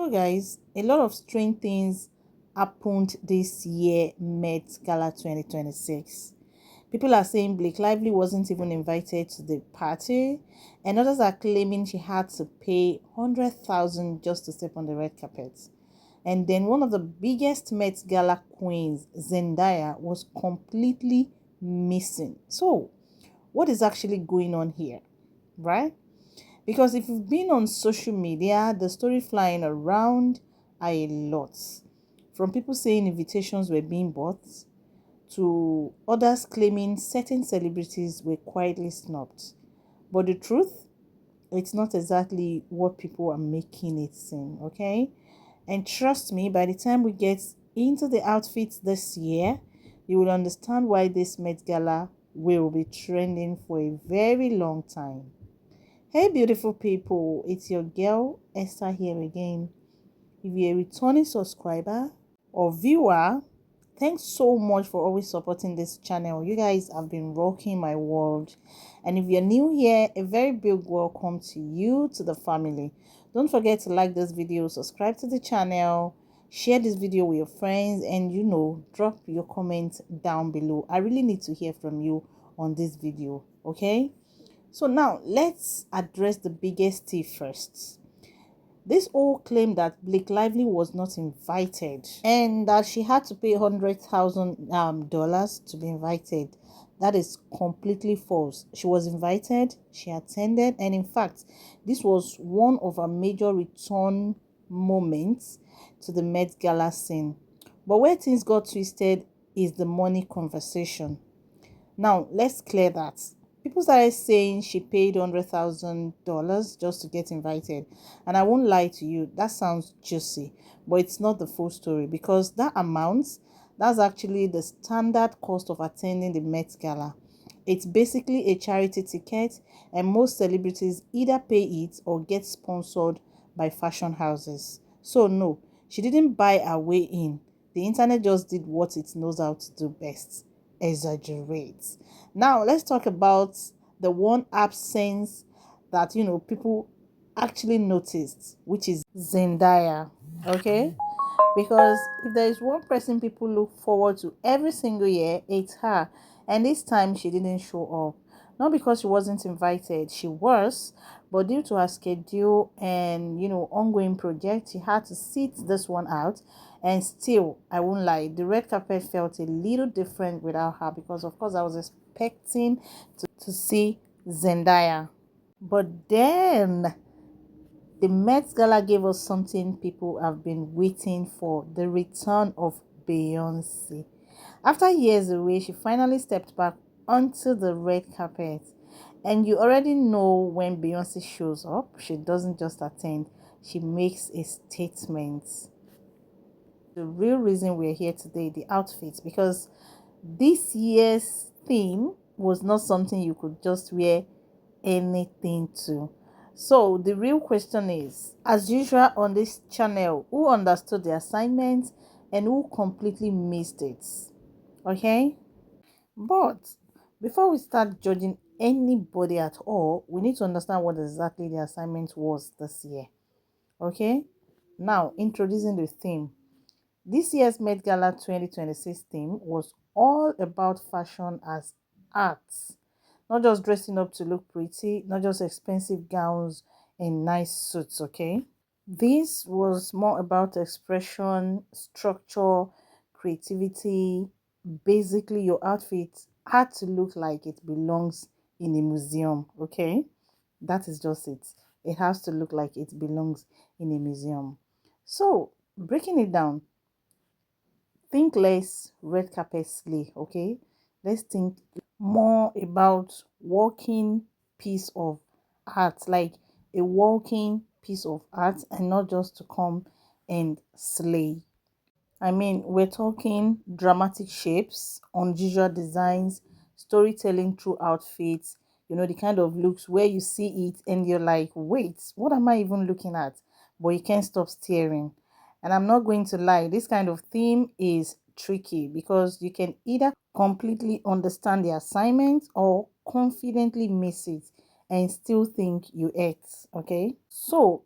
So guys, a lot of strange things happened this year Met Gala 2026. People are saying Blake Lively wasn't even invited to the party, and others are claiming she had to pay 100,000 just to step on the red carpet. And then one of the biggest Met Gala queens, Zendaya, was completely missing. So, what is actually going on here, right? Because if you've been on social media, the story flying around are a lot. From people saying invitations were being bought to others claiming certain celebrities were quietly snubbed. But the truth, it's not exactly what people are making it seem, okay? And trust me, by the time we get into the outfits this year, you will understand why this Met Gala will be trending for a very long time. Hey beautiful people, it's your girl Esther here again. If you're a returning subscriber or viewer, thanks so much for always supporting this channel. You guys have been rocking my world. And if you're new here, a very big welcome to you, to the family. Don't forget to like this video, subscribe to the channel, share this video with your friends, and drop your comments down below. I really need to hear from you on this video, okay? So now let's address the biggest thief first. This all claim that Blake Lively was not invited and that she had to pay $100,000 to be invited. That is completely false. She was invited, she attended, and in fact, this was one of her major return moments to the Met Gala scene. But where things got twisted is the money conversation. Now, let's clear that. People started saying she paid $100,000 just to get invited. And I won't lie to you, that sounds juicy, but it's not the full story because that amount, that's actually the standard cost of attending the Met Gala. It's basically a charity ticket, and most celebrities either pay it or get sponsored by fashion houses. So, no, she didn't buy her way in. The internet just did what it knows how to do best: exaggerate. Now let's talk about the one absence that people actually noticed, which is Zendaya. Okay, because if there is one person people look forward to every single year, it's her. And this time she didn't show up. Not because she wasn't invited, she was, but due to her schedule and ongoing project, she had to sit this one out. And still, I won't lie, the red carpet felt a little different without her because of course I was expecting to see Zendaya. But then the Met Gala gave us something people have been waiting for: the return of Beyoncé. After years away, she finally stepped back onto the red carpet. And you already know when Beyoncé shows up, she doesn't just attend, she makes a statement. The real reason we're here today, the outfits, because this year's theme was not something you could just wear anything to. So the real question is, as usual on this channel, who understood the assignment and who completely missed it? Okay, but before we start judging anybody at all, we need to understand what exactly the assignment was this year. Okay, now introducing the theme. This year's Met Gala 2026 theme was all about fashion as arts. Not just dressing up to look pretty, not just expensive gowns and nice suits, okay? This was more about expression, structure, creativity. Basically, your outfit had to look like it belongs in a museum, okay? That is just it. It has to look like it belongs in a museum. So, breaking it down, think less red carpet slay, okay? Let's think more about walking piece of art, like a walking piece of art, and not just to come and slay. I mean, we're talking dramatic shapes, unusual designs, storytelling through outfits, the kind of looks where you see it and you're like, wait, what am I even looking at? But you can't stop staring. And I'm not going to lie, this kind of theme is tricky because you can either completely understand the assignment or confidently miss it and still think you ate. Okay, so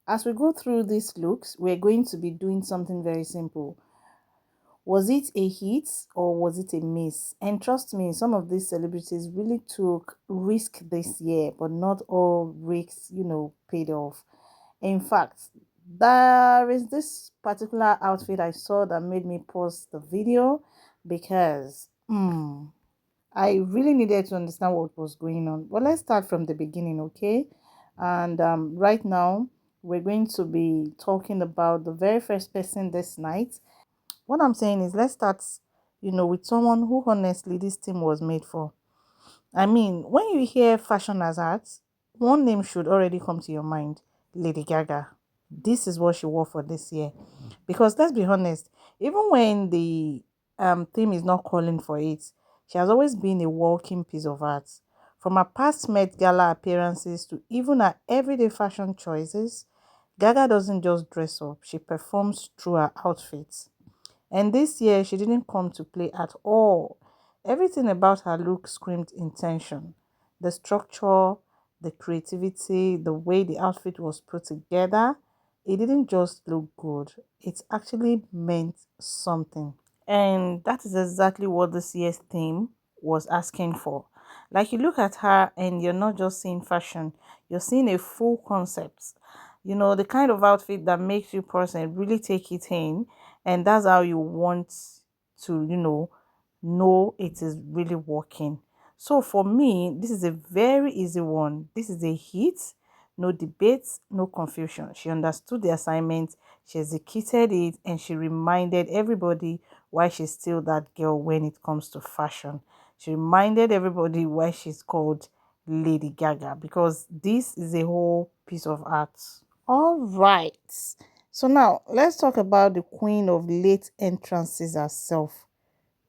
As we go through these looks, we're going to be doing something very simple. Was it a hit or was it a miss? And trust me, some of these celebrities really took risk this year, but not all risks, paid off. In fact, there is this particular outfit I saw that made me pause the video because I really needed to understand what was going on. But let's start from the beginning, okay? And right now, we're going to be talking about the very first person this night. What I'm saying is, let's start, with someone who honestly this team was made for. I mean, when you hear fashion as art, one name should already come to your mind: Lady Gaga. This is what she wore for this year. Because let's be honest, even when the theme is not calling for it, she has always been a walking piece of art. From her past Met Gala appearances to even her everyday fashion choices, Gaga doesn't just dress up, she performs through her outfits. And this year, she didn't come to play at all. Everything about her look screamed intention. The structure, the creativity, the way the outfit was put together, it didn't just look good. It actually meant something. And that is exactly what this year's theme was asking for. Like you look at her and you're not just seeing fashion, you're seeing a full concept. The kind of outfit that makes you person really take it in, and that's how you want to, know it is really working. So for me, this is a very easy one. This is a hit, no debates, no confusion. She understood the assignment, she executed it, and she reminded everybody why she's still that girl when it comes to fashion. She reminded everybody why she's called Lady Gaga, because this is a whole piece of art. All right. So now let's talk about the queen of late entrances herself,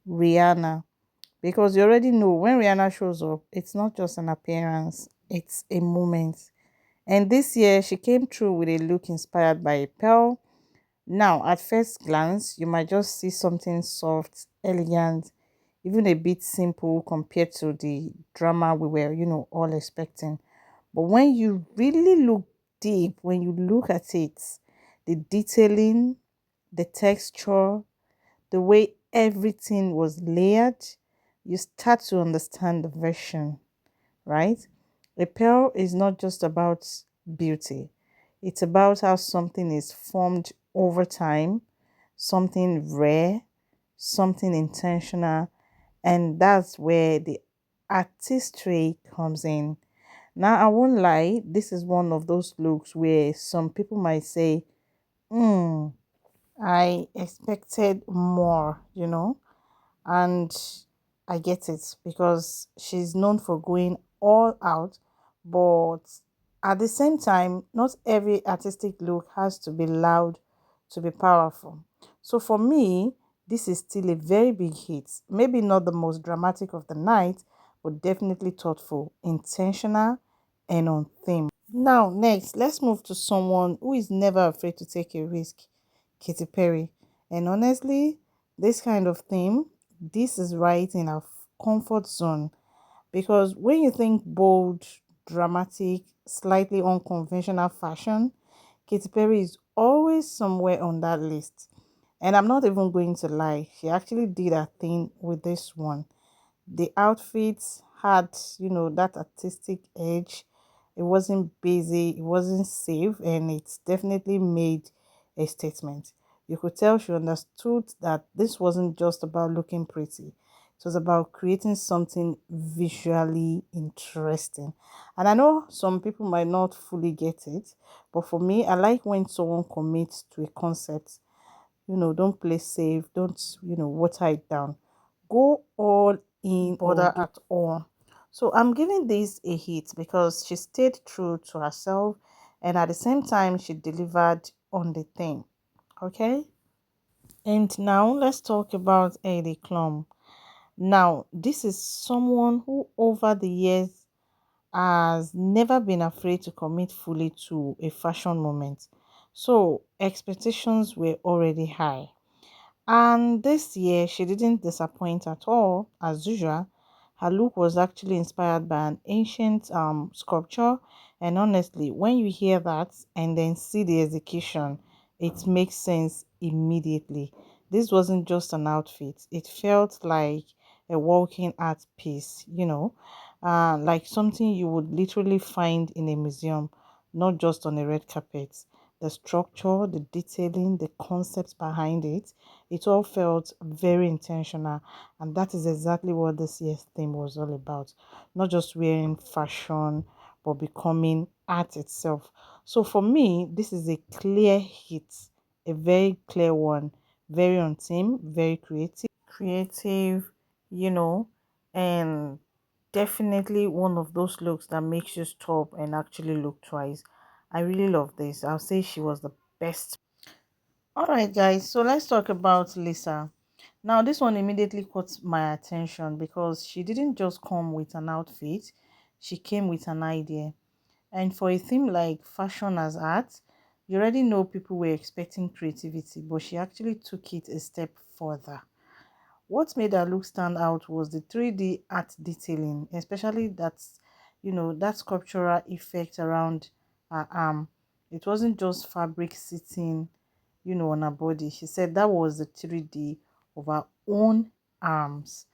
Rihanna. Because you already know when Rihanna shows up, it's not just an appearance, it's a moment. And this year, she came through with a look inspired by a pearl. Now, at first glance, you might just see something soft, elegant, even a bit simple compared to the drama we were, all expecting. But when you really look deep, when you look at it, the detailing, the texture, the way everything was layered, you start to understand the version, right? A pearl is not just about beauty, it's about how something is formed over time, something rare, something intentional, and that's where the artistry comes in. Now, I won't lie, this is one of those looks where some people might say, hmm, I expected more, and I get it because she's known for going all out, but at the same time, not every artistic look has to be loud to be powerful. So for me, this is still a very big hit. Maybe not the most dramatic of the night, but definitely thoughtful, intentional, and on theme. Now, next, let's move to someone who is never afraid to take a risk, Katy Perry. And honestly, this kind of theme, this is right in our comfort zone because when you think bold, dramatic, slightly unconventional fashion, Katy Perry is always somewhere on that list. And I'm not even going to lie, she actually did a thing with this one. The outfits had, that artistic edge. It wasn't busy, it wasn't safe, and it definitely made a statement. You could tell she understood that this wasn't just about looking pretty. It was about creating something visually interesting. And I know some people might not fully get it, but for me, I like when someone commits to a concept. Don't play safe, don't, water it down. Go all in order at all. So I'm giving this a hit because she stayed true to herself and at the same time she delivered on the thing. Okay? And now let's talk about Eddie Klum. Now, this is someone who over the years has never been afraid to commit fully to a fashion moment. So expectations were already high. And this year, she didn't disappoint at all, as usual. Her look was actually inspired by an ancient sculpture, And honestly, when you hear that and then see the execution, it makes sense immediately. This wasn't just an outfit, it felt like a walking art piece, like something you would literally find in a museum, not just on a red carpet. The structure, the detailing, the concepts behind it all felt very intentional. And that is exactly what this year's theme was all about. Not just wearing fashion, but becoming art itself. So for me, this is a clear hit, a very clear one, very on theme, very creative, you know, and definitely one of those looks that makes you stop and actually look twice. I really love this. I'll say she was the best. All right, guys, so let's talk about Lisa. Now, this one immediately caught my attention because she didn't just come with an outfit, she came with an idea. And for a theme like fashion as art, you already know people were expecting creativity, but she actually took it a step further. What made her look stand out was the 3D art detailing, especially that sculptural effect around her arm. It wasn't just fabric sitting, on her body. She said that was the 3D of her own arms.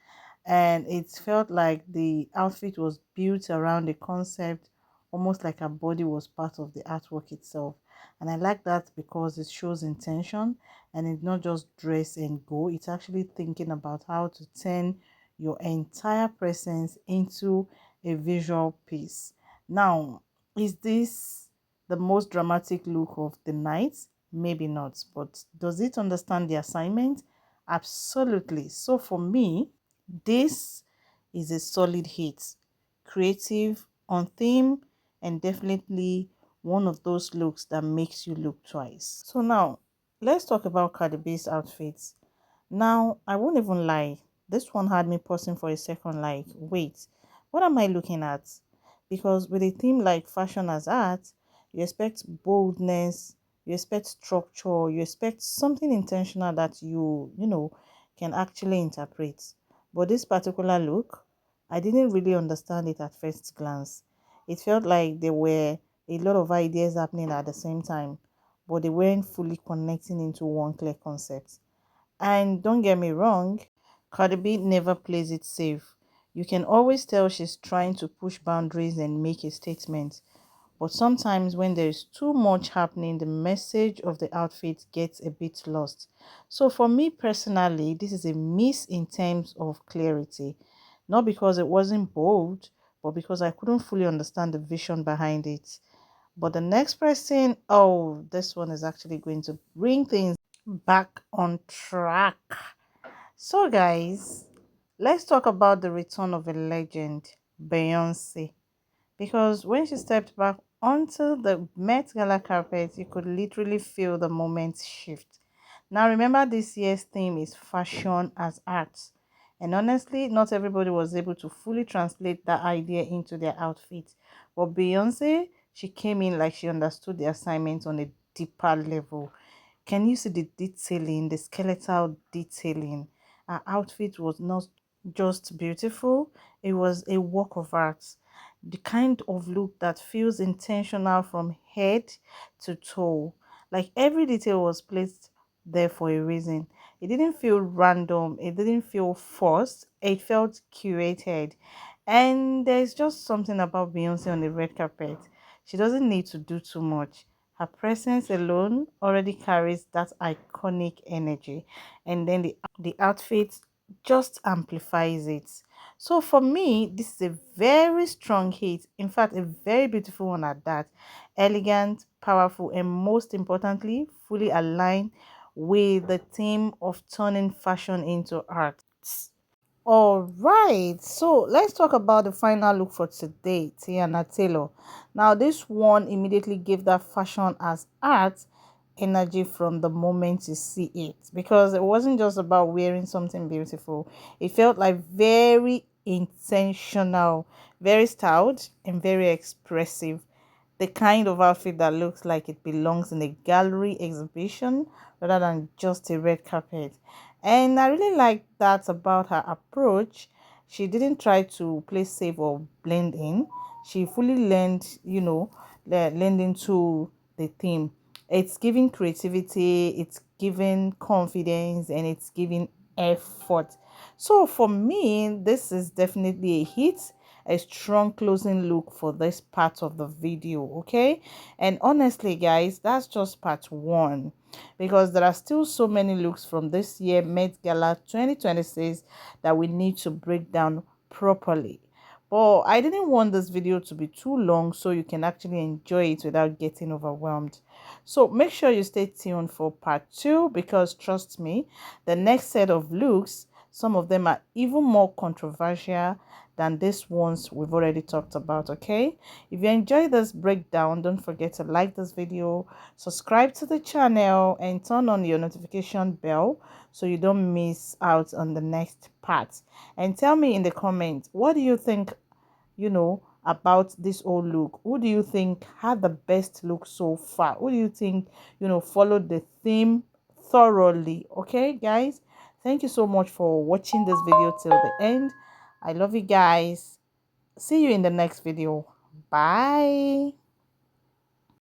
And it felt like the outfit was built around a concept, almost like her body was part of the artwork itself. And I like that because it shows intention and it's not just dress and go. It's actually thinking about how to turn your entire presence into a visual piece. Now, is this the most dramatic look of the night? Maybe not, but does it understand the assignment? Absolutely. So for me, this is a solid hit. Creative, on theme, and definitely one of those looks that makes you look twice. So now, let's talk about Cardi B's outfits. Now, I won't even lie. This one had me pausing for a second, like, wait, what am I looking at? Because with a theme like fashion as art, you expect boldness, you expect structure, you expect something intentional that you can actually interpret. But this particular look, I didn't really understand it at first glance. It felt like there were a lot of ideas happening at the same time, but they weren't fully connecting into one clear concept. And don't get me wrong, Cardi B never plays it safe. You can always tell she's trying to push boundaries and make a statement. But sometimes when there is too much happening, the message of the outfit gets a bit lost. So for me personally, this is a miss in terms of clarity. Not because it wasn't bold, but because I couldn't fully understand the vision behind it. But the next person, oh, this one is actually going to bring things back on track. So, guys, let's talk about the return of a legend, Beyonce. Because when she stepped back onto the Met Gala carpet, you could literally feel the moment shift. Now, remember, this year's theme is fashion as art. And honestly, not everybody was able to fully translate that idea into their outfit. But Beyonce, she came in like she understood the assignment on a deeper level. Can you see the detailing, the skeletal detailing? Her outfit was not just beautiful, it was a work of art. The kind of look that feels intentional from head to toe. Like every detail was placed there for a reason. It didn't feel random, it didn't feel forced, it felt curated. And there's just something about Beyonce on the red carpet. She doesn't need to do too much. Her presence alone already carries that iconic energy, and then the outfit just amplifies it. So for me, this is a very strong hit. In fact, a very beautiful one at that. Elegant, powerful, and most importantly, fully aligned with the theme of turning fashion into art. All right, so let's talk about the final look for today, Tiana Taylor. Now, this one immediately gave that fashion as art energy from the moment you see it, because it wasn't just about wearing something beautiful, it felt like very intentional, very styled, and very expressive. The kind of outfit that looks like it belongs in a gallery exhibition rather than just a red carpet. And I really like that about her approach. She didn't try to play safe or blend in. she fully learned, learned into the theme. It's giving creativity, it's giving confidence, and it's giving effort. So for me, this is definitely a hit, a strong closing look for this part of the video. Okay, and honestly guys, that's just part one, because there are still so many looks from this year Met Gala 2026 that we need to break down properly. But I didn't want this video to be too long, so you can actually enjoy it without getting overwhelmed. So make sure you stay tuned for part two, because trust me, the next set of looks, some of them are even more controversial than these ones we've already talked about. Okay, if you enjoyed this breakdown, don't forget to like this video, subscribe to the channel, and turn on your notification bell so you don't miss out on the next part. And tell me in the comments, what do you think, about this old look? Who do you think had the best look so far? Who do you think, followed the theme thoroughly? Okay, guys, thank you so much for watching this video till the end. I love you guys. See you in the next video. Bye.